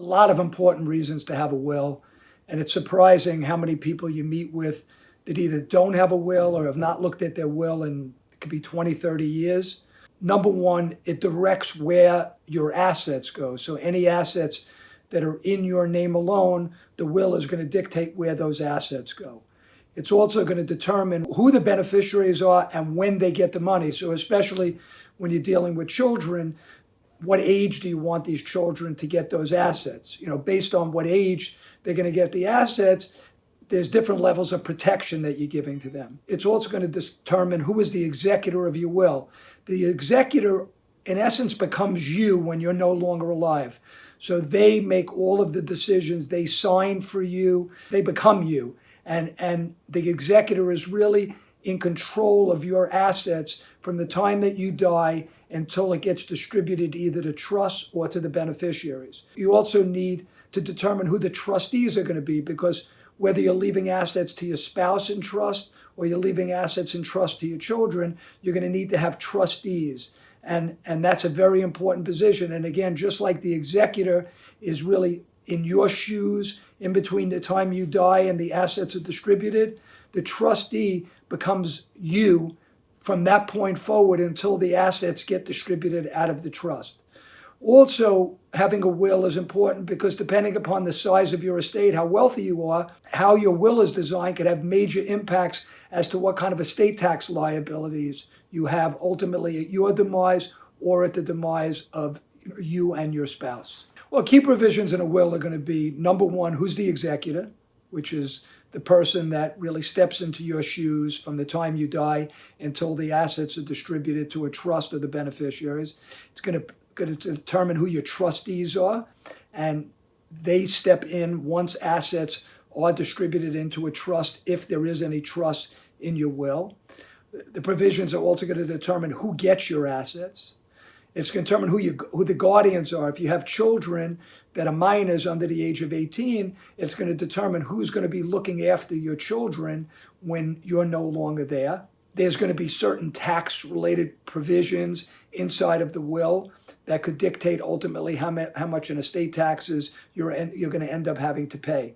lot of important reasons to have a will, and it's surprising how many people you meet with that either don't have a will or have not looked at their will in, it could be 20, 30 years. Number one, it directs where your assets go. So any assets that are in your name alone, the will is going to dictate where those assets go. It's also going to determine who the beneficiaries are and when they get the money. So especially when you're dealing with children, what age do you want these children to get those assets? Based on what age they're going to get the assets, there's different levels of protection that you're giving to them. It's also going to determine who is the executor of your will. The executor, in essence, becomes you when you're no longer alive. So they make all of the decisions. They sign for you. They become you. And the executor is really in control of your assets from the time that you die until it gets distributed either to trusts or to the beneficiaries. You also need to determine who the trustees are going to be, because whether you're leaving assets to your spouse in trust or you're leaving assets in trust to your children, you're going to need to have trustees. And that's a very important position. And again, just like the executor is really in your shoes in between the time you die and the assets are distributed, the trustee becomes you from that point forward until the assets get distributed out of the trust. Also, having a will is important because depending upon the size of your estate, how wealthy you are, how your will is designed could have major impacts as to what kind of estate tax liabilities you have ultimately at your demise or at the demise of you and your spouse. Well, key provisions in a will are going to be, number one, who's the executor, which is the person that really steps into your shoes from the time you die until the assets are distributed to a trust or the beneficiaries. It's going to determine who your trustees are, and they step in once assets are distributed into a trust, if there is any trust in your will. The provisions are also going to determine who gets your assets. It's going to determine who the guardians are. If you have children that are minors under the age of 18, it's going to determine who's going to be looking after your children when you're no longer there. There's going to be certain tax-related provisions inside of the will that could dictate ultimately how much in estate taxes you're going to end up having to pay.